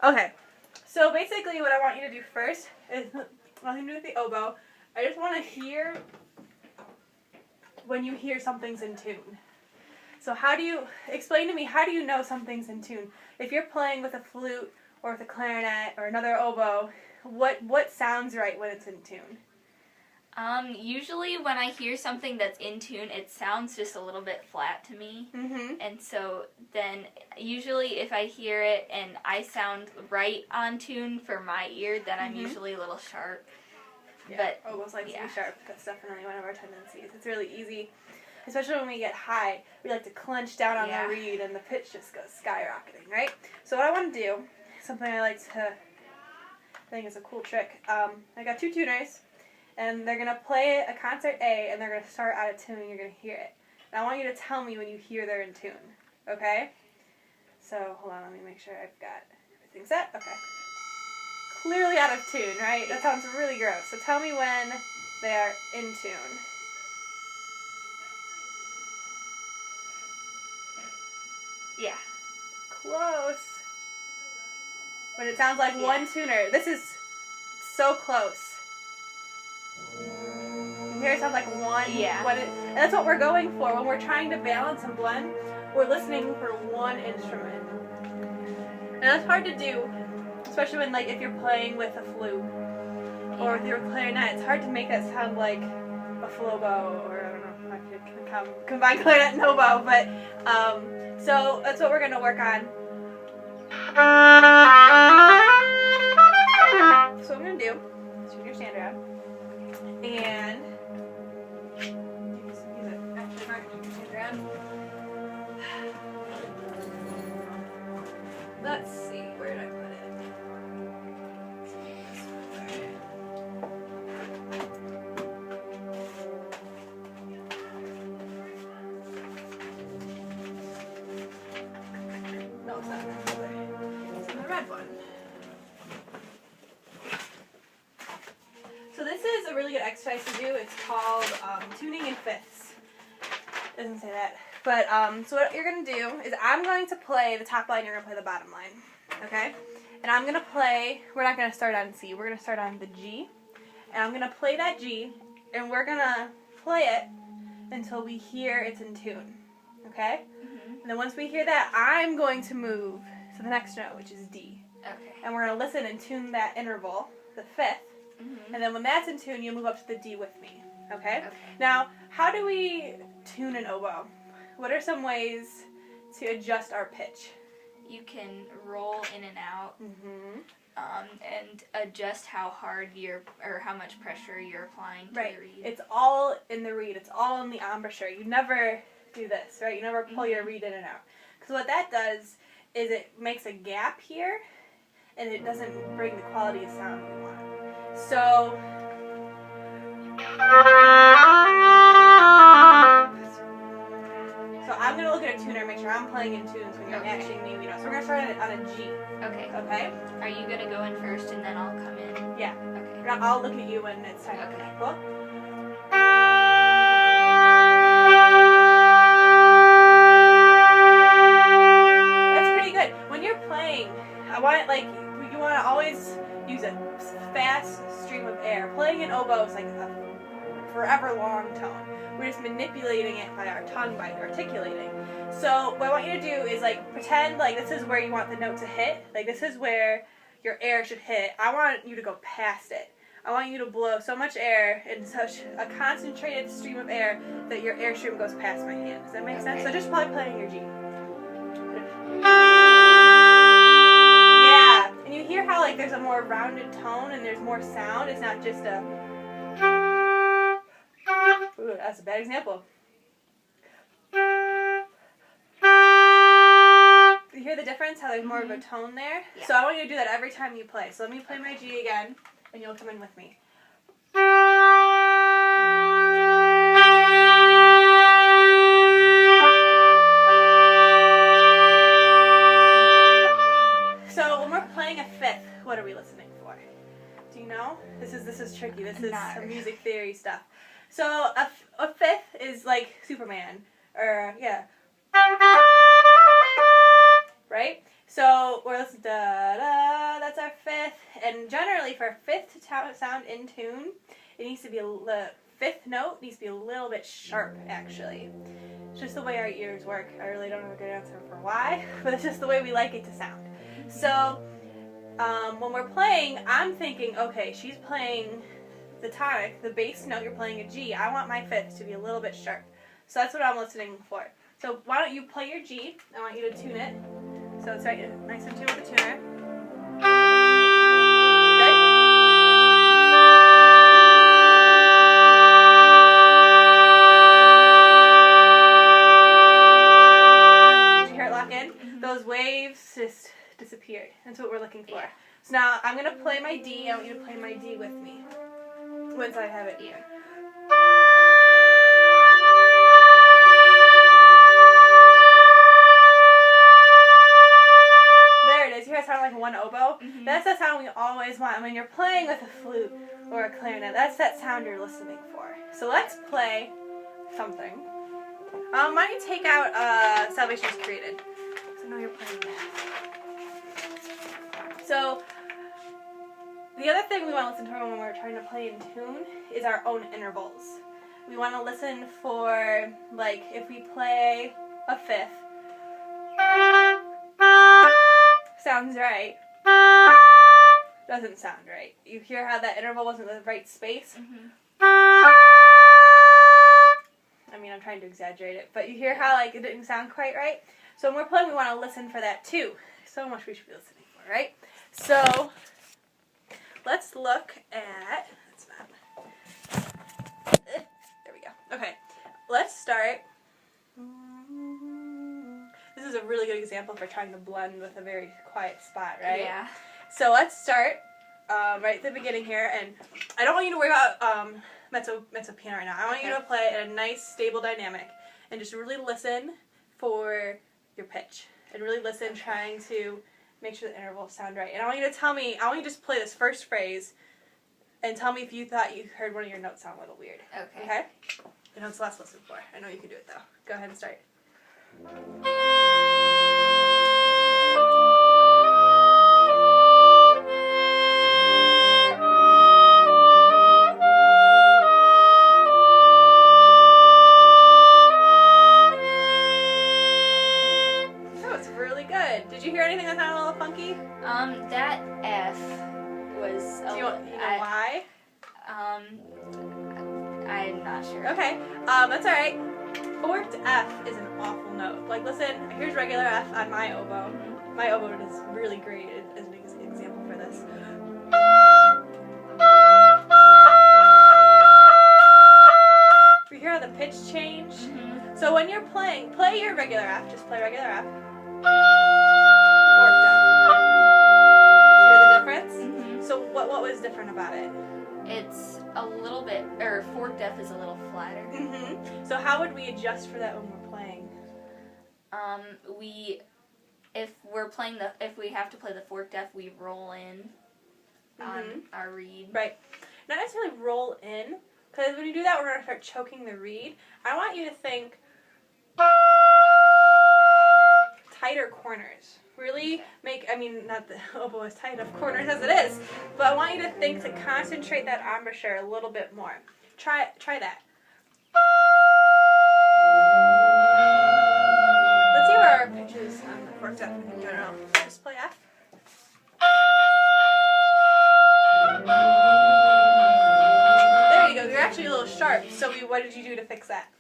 Okay, so basically what I want you to do first is nothing to do with the oboe. I just want to hear when you hear something's in tune. So explain to me, how do you know something's in tune? If you're playing with a flute or with a clarinet or another oboe, what sounds right when it's in tune? Usually when I hear something that's in tune, it sounds just a little bit flat to me. Mm-hmm. And so then usually if I hear it and I sound right on tune for my ear, then I'm usually a little sharp. Yeah, but oboes like to be sharp. That's definitely one of our tendencies. It's really easy, especially when we get high. We like to clench down on the reed and the pitch just goes skyrocketing, right? So what I want to do, something I think is a cool trick. I got two tuners. And they're going to play a concert A, and they're going to start out of tune, and you're going to hear it. And I want you to tell me when you hear they're in tune, okay? So, hold on, let me make sure I've got everything set. Okay. Clearly out of tune, right? That sounds really gross. So tell me when they are in tune. Yeah. Close. But it sounds like one tuner. This is so close. Here it sounds like one. Yeah. And that's what we're going for. When we're trying to balance and blend, we're listening for one instrument. And that's hard to do, especially when, if you're playing with a flute or with your clarinet. It's hard to make that sound like a flobo, or I don't know if I could combine clarinet and oboe, but so that's what we're going to work on. So what I'm going to do is turn your stand around and let's see, where did I put it? No, it's not in that folder. It's in the red one. So this is a really good exercise to do. It's called tuning in fifths. It doesn't say that. But, so what you're going to do is I'm going to play the top line, you're going to play the bottom line, okay? And I'm going to play, we're not going to start on C, we're going to start on the G. And I'm going to play that G, and we're going to play it until we hear it's in tune, okay? And then once we hear that, I'm going to move to the next note, which is D. Okay. And we're going to listen and tune that interval, the fifth. And then when that's in tune, you move up to the D with me, okay? Now, how do we tune an oboe? What are some ways to adjust our pitch? You can roll in and out, and adjust how hard or how much pressure you're applying to the reed. It's all in the reed. It's all in the embouchure. You never do this, right? You never pull your reed in and out. Because what that does is it makes a gap here, and it doesn't bring the quality of sound we want. So I'm going to look at a tuner, make sure I'm playing in tunes when you're matching me. So we're going to start on a G. Okay. Okay? Are you going to go in first and then I'll come in? Yeah. Okay. I'll look at you when it's time. Okay. Cool? That's pretty good. When you're playing, you want to always use a fast stream of air. Playing an oboe is like a forever long tone. We're just manipulating it by our tongue, by articulating. So what I want you to do is pretend like this is where you want the note to hit. Like this is where your air should hit. I want you to go past it. I want you to blow so much air in such a concentrated stream of air that your airstream goes past my hand. Does that make sense? So just probably playing your G. Yeah. And you hear how there's a more rounded tone and there's more sound. It's not just a... Ooh, that's a bad example. You hear the difference? How there's more of a tone there? Yeah. So I want you to do that every time you play. So let me play my G again, and you'll come in with me. So when we're playing a fifth, what are we listening for? Do you know? This is tricky. This is some music theory stuff. So a fifth is like Superman, or right? So we're listening da da and generally for a fifth to sound in tune, it needs to be the fifth note needs to be a little bit sharp, actually. It's just the way our ears work. I really don't have a good answer for why, but it's just the way we like it to sound. So when we're playing, I'm thinking, okay, she's playing the tonic, the bass note, you're playing a G. I want my fifth to be a little bit sharp. So that's what I'm listening for. So why don't you play your G? I want you to tune it. So it's right nice and tuned with the tuner. Good? Did you hear it lock in? Mm-hmm. Those waves just disappeared. That's what we're looking for. Yeah. So now I'm going to play my D. I want you to play my D with me once I have it even. You hear it sound like one oboe? Mm-hmm. That's the sound we always want. When you're playing with a flute or a clarinet, that's that sound you're listening for. So let's play something. Why don't you take out Salvation is Created? So I know you're playing that. So the other thing we want to listen to when we're trying to play in tune is our own intervals. We want to listen for, like, if we play a fifth, sounds right, doesn't sound right. You hear how that interval wasn't the right space? Mm-hmm. I mean, I'm trying to exaggerate it, but you hear how, like, it didn't sound quite right? So when we're playing, we want to listen for that too. So much we should be listening for, right? So let's look at, that's not, there we go. Okay, let's start. This is a really good example for trying to blend with a very quiet spot, right? Yeah. So let's start right at the beginning here, and I don't want you to worry about mezzo piano right now. I want you to play at a nice, stable dynamic, and just really listen for your pitch, and really listen, trying to make sure the intervals sound right. And I want you to tell me, I want you to just play this first phrase, and tell me if you thought you heard one of your notes sound a little weird. Okay? I know it's less listened for. I know you can do it, though. Go ahead and start. Did you hear anything that sounded a little funky? That F was. Do you know why? I'm not sure. Okay, that's all right. Forked F is an awful note. Like, listen, here's regular F on my oboe. Mm-hmm. My oboe is really great as an example for this. You hear how the pitch changed? Mm-hmm. So when you're playing, play your regular F. Just play regular F. Forked F. Do you hear the difference? Mm-hmm. So what was different about it? It's a little bit, or forked F is a little flatter. Mm-hmm. So how would we adjust for that when we're playing? If we have to play the forked F, we roll in on our reed. Right. Not necessarily roll in, because when you do that, we're going to start choking the reed. I want you to think tighter corners. Really make, I mean, not the oboe is tight enough corners as it is, but I want you to think to concentrate that embouchure a little bit more. Try that. Let's see where our pitches on the forked F in general. Just play F. There you go. You're actually a little sharp. So what did you do to fix that?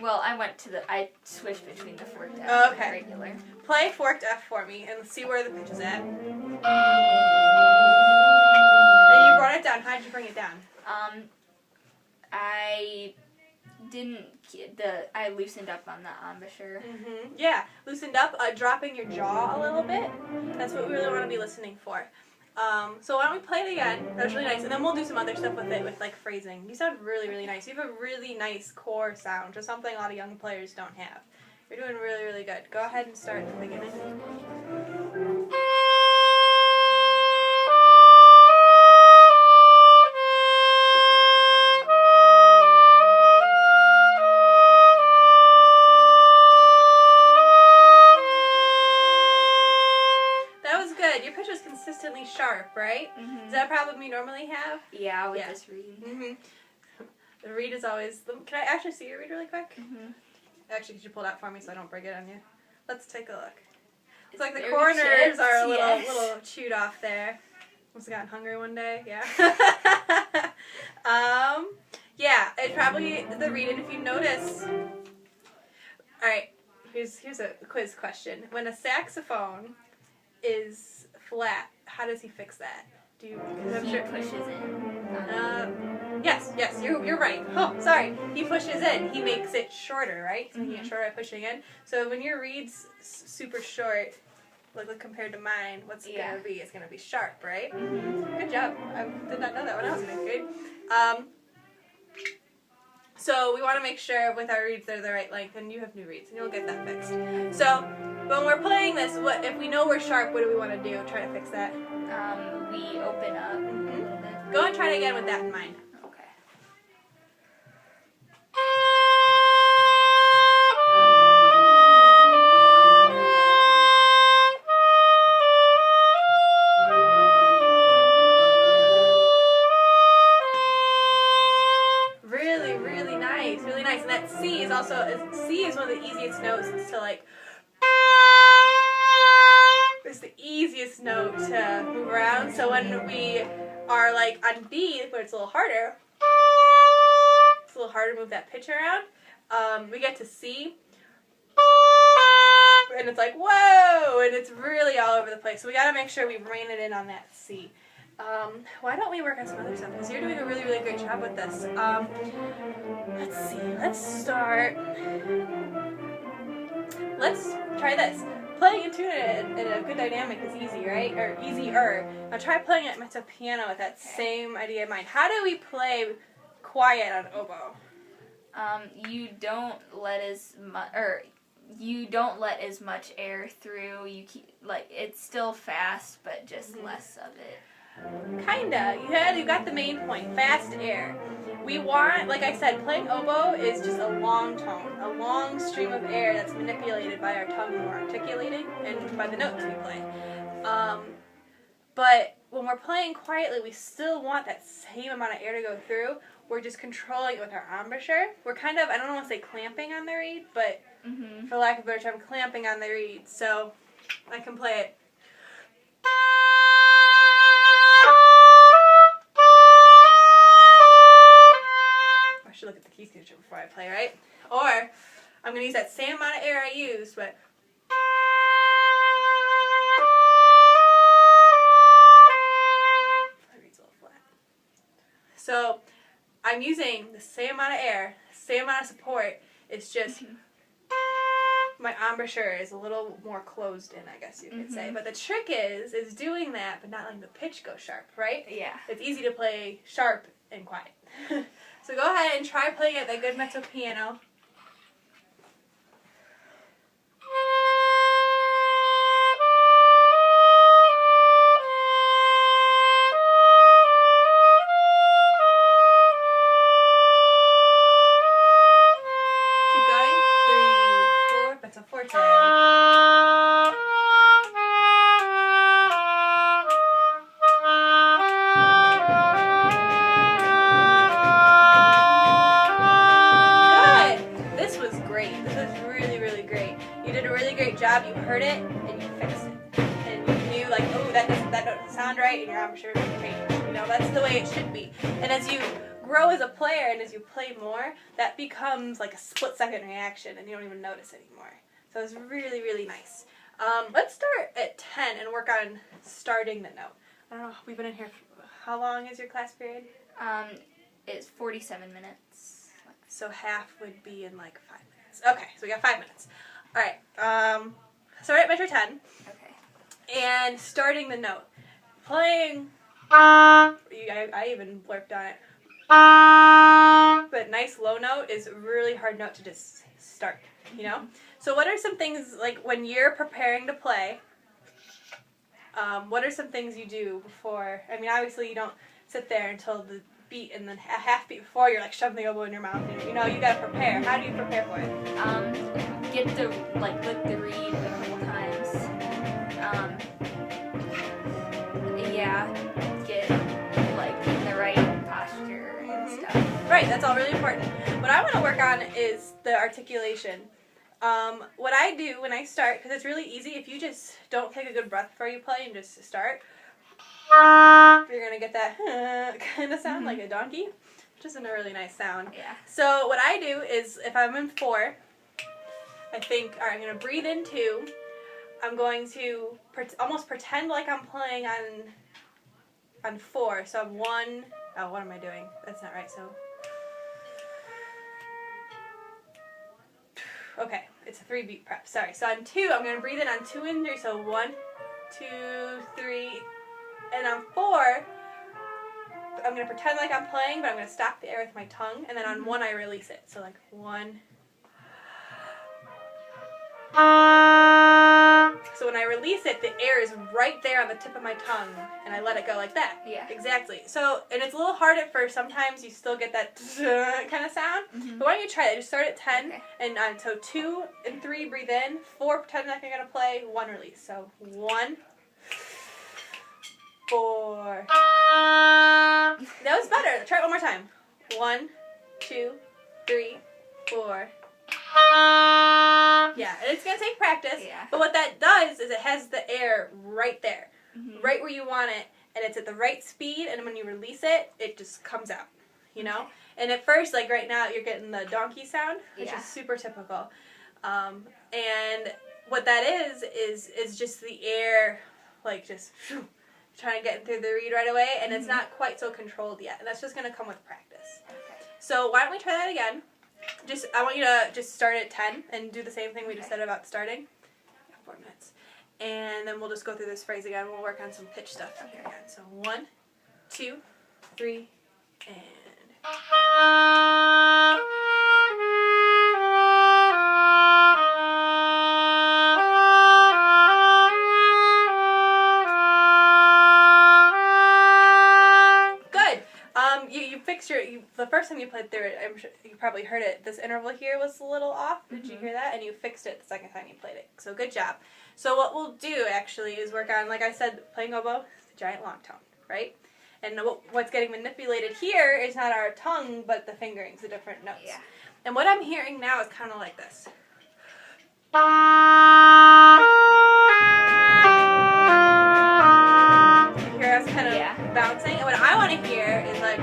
Well, I switched between the forked F and the regular. Play forked F for me and see where the pitch is at. And you brought it down. How did you bring it down? I loosened up on the embouchure. Mm-hmm. Yeah, loosened up, dropping your jaw a little bit. That's what we really want to be listening for. So why don't we play it again? That was really nice. And then we'll do some other stuff with it, with like phrasing. You sound really, really nice. You have a really nice core sound, just something a lot of young players don't have. You're doing really, really good. Go ahead and start at the beginning. That was good. Your pitch is consistently sharp, right? Mm-hmm. Is that a problem you normally have? Yeah, with this reed. Mm-hmm. The reed is always... Can I actually see your reed really quick? Mm-hmm. Actually, could you pull that for me so I don't break it on you? Let's take a look. It's like the very corners chipped, are a yes. little chewed off there. Must have gotten hungry one day, yeah. Yeah, it's probably the reed, and if you notice... Alright, here's a quiz question. When a saxophone is flat, how does he fix that? He pushes in. Yes, you're right. Oh, sorry. He pushes in. He makes it shorter, right? He's making it shorter by pushing in. So when your reed's super short, like compared to mine, what's it gonna be? It's gonna be sharp, right? Mm-hmm. Good job. I did not know that when I was in 8th grade. So we want to make sure with our reeds they're the right length, and you have new reeds, and you'll get that fixed. So when we're playing this, if we know we're sharp, what do we want to do? Try to fix that. We open up a little bit. Go and try it again with that in mind. Okay. Really, really nice, really nice. And that C is one of the easiest notes to like. It's the easiest note to move around. So when we are like on B, where it's a little harder, it's a little harder to move that pitch around. We get to C, and it's like whoa, and it's really all over the place. So we got to make sure we rein it in on that C. Why don't we work on some other stuff? Because you're doing a really, really great job with this. Let's see. Let's try this. Playing a tune in a good dynamic is easy, right? Or easier. Now try playing it mezzo piano with that same idea in mind. How do we play quiet on oboe? You don't let as much air through. You keep it's still fast, but just less of it. Kinda. You got the main point. Fast air. We want, like I said, playing oboe is just a long tone, a long stream of air that's manipulated by our tongue when we're articulating and by the notes we play. But when we're playing quietly, we still want that same amount of air to go through. We're just controlling it with our embouchure. We're kind of, I don't want to say clamping on the reed, but for lack of a better term, clamping on the reed. So I can play it. I should look at the key signature before I play, right? Or I'm going to use that same amount of air I used, but my reed's a little flat. So I'm using the same amount of air, same amount of support. It's just my embouchure is a little more closed in, I guess you could say. But the trick is doing that, but not letting the pitch go sharp, right? Yeah. It's easy to play sharp and quiet. So go ahead and try playing at that good mezzo piano. Keep going. 3, 4, mezzo forte. Job, you heard it and you fixed it, and you knew like, oh, that doesn't sound right, and your embouchure changed. You know, that's the way it should be. And as you grow as a player and as you play more, that becomes like a split-second reaction, and you don't even notice anymore. So it's really, really nice. Let's start at 10 and work on starting the note. I don't know. We've been in here. How long is your class period? It's 47 minutes. So half would be in like 5 minutes. Okay, so we got 5 minutes. All right, start at measure 10. Okay. And starting the note. Playing, I even blurped on it. But nice low note is a really hard note to just start, you know? So what are some things, like when you're preparing to play, what are some things you do before? I mean, obviously you don't sit there until the beat and then a half beat before you're like shoving the oboe in your mouth. You know, you gotta prepare. How do you prepare for it? Lick the reed a couple times. yeah, get like in the right posture and stuff. Right, that's all really important. What I want to work on is the articulation. What I do when I start, because it's really easy, if you just don't take a good breath before you play and just start, you're going to get that kind of sound like a donkey, which isn't a really nice sound. Yeah. So what I do is, if I'm in 4, I think, all right, I'm going to breathe in 2. I'm going to almost pretend like I'm playing on 4. So I'm 1. Oh, what am I doing? That's not right. So, okay, it's a 3-beat prep. Sorry. So on 2, I'm going to breathe in on 2 and 3. So 1, 2, 3, and on 4, I'm going to pretend like I'm playing, but I'm going to stop the air with my tongue, and then on 1 I release it. So like 1. So when I release it, the air is right there on the tip of my tongue, and I let it go like that. Yeah. Exactly. So, and it's a little hard at first. Sometimes you still get that kind of sound. But why don't you try that? Just start at 10, Okay. and so 2 and 3, breathe in. 4, pretend like you're going to play. 1, release. So 1, 4. That was better. Try it one more time. 1, 2, 3, 4. Yeah, and it's going to take practice, but what that does is it has the air right there, right where you want it, and it's at the right speed, and when you release it, it just comes out, you know? And at first, like right now, you're getting the donkey sound, which is super typical. And what that is just the air, like just trying to get through the reed right away, and it's not quite so controlled yet, and that's just going to come with practice. Okay. So why don't we try that again? I want you to just start at 10 and do the same thing we just said about starting. 4 minutes. And then we'll just go through this phrase again. We'll work on some pitch stuff here again. So 1, 2, 3, and... The first time you played through it, I'm sure you probably heard it. This interval here was a little off. Did you hear that? And you fixed it the second time you played it. So good job. So what we'll do actually is work on, like I said, playing oboe, the giant long tone, right? And what's getting manipulated here is not our tongue, but the fingerings, the different notes. Yeah. And what I'm hearing now is kind of like this. You hear us kind of bouncing? And what I want to hear is like...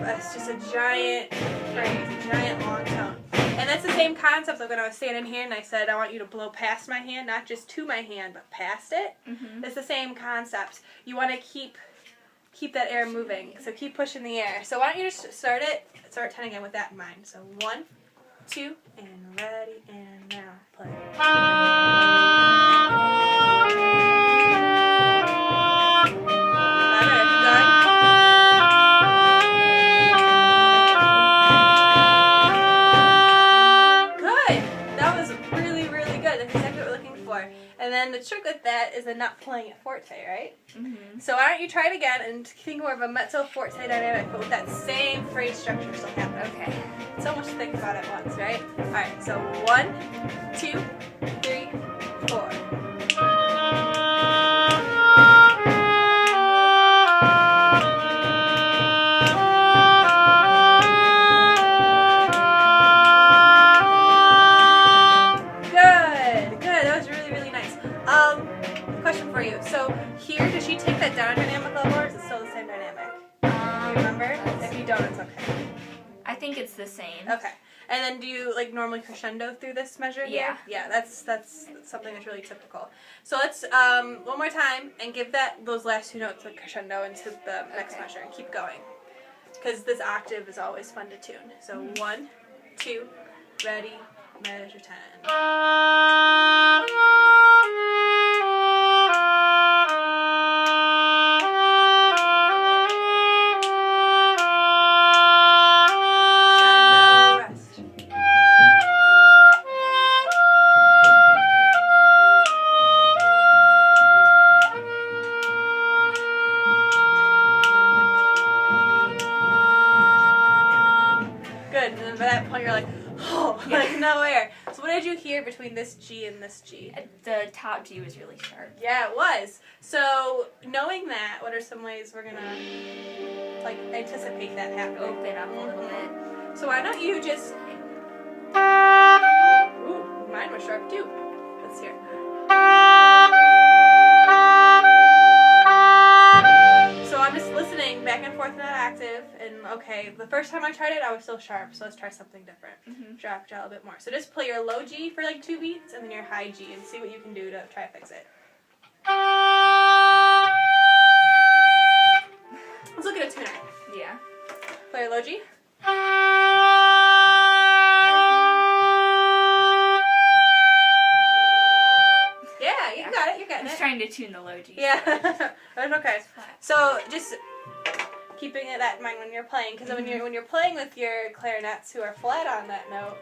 That's just a giant phrase, a giant long tone. And that's the same concept of when I was standing here and I said I want you to blow past my hand, not just to my hand, but past it. It's the same concept. You want to keep that air moving, so keep pushing the air. So why don't you just start 10 again with that in mind. So 1, 2, and ready, and now play. And then the trick with that is then not playing it forte, right? So why don't you try it again and think more of a mezzo forte dynamic, but with that same phrase structure still happening. Okay. So much to think about at once, right? Alright, so 1, 2, 3, 4. Question for you. So here, does she take that down dynamic level, or is it still the same dynamic? Do you remember? If you don't, it's okay. I think it's the same. Okay. And then do you like normally crescendo through this measure here? Yeah, that's something that's really typical. So let's one more time and give those last 2 notes like crescendo into the next measure and keep going. Because this octave is always fun to tune. So 1, 2, ready, measure 10. Good, and then by that point you're like, oh, like no air. So what did you hear between between this G and this G? The top G was really sharp. Yeah, it was. So, knowing that, what are some ways we're going to, like, anticipate that happening? Open up a little bit. So why don't you just... Ooh, mine was sharp too. Let's hear. So I'm just listening back and forth in that octave, and okay, the first time I tried it, I was still sharp, so let's try something different. Drop it out a bit more. So just play your low G for like 2 beats, and then your high G, and see what you can do to try to fix it. Let's look at a tuner. Yeah. Play your low G. Yeah, you got it. You're getting it. I was trying to tune the low G. Yeah, that's okay. So just keeping that in mind when you're playing, because when you're playing with your clarinets who are flat on that note,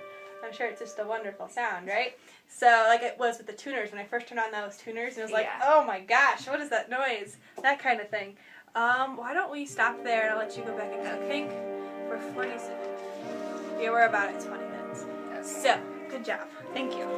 I'm sure it's just a wonderful sound, right? So like it was with the tuners when I first turned on those tuners, and it was like, oh my gosh, what is that noise? That kind of thing. Why don't we stop there and I'll let you go back and think for 47. Yeah, we're about at 20 minutes. So good job. Thank you.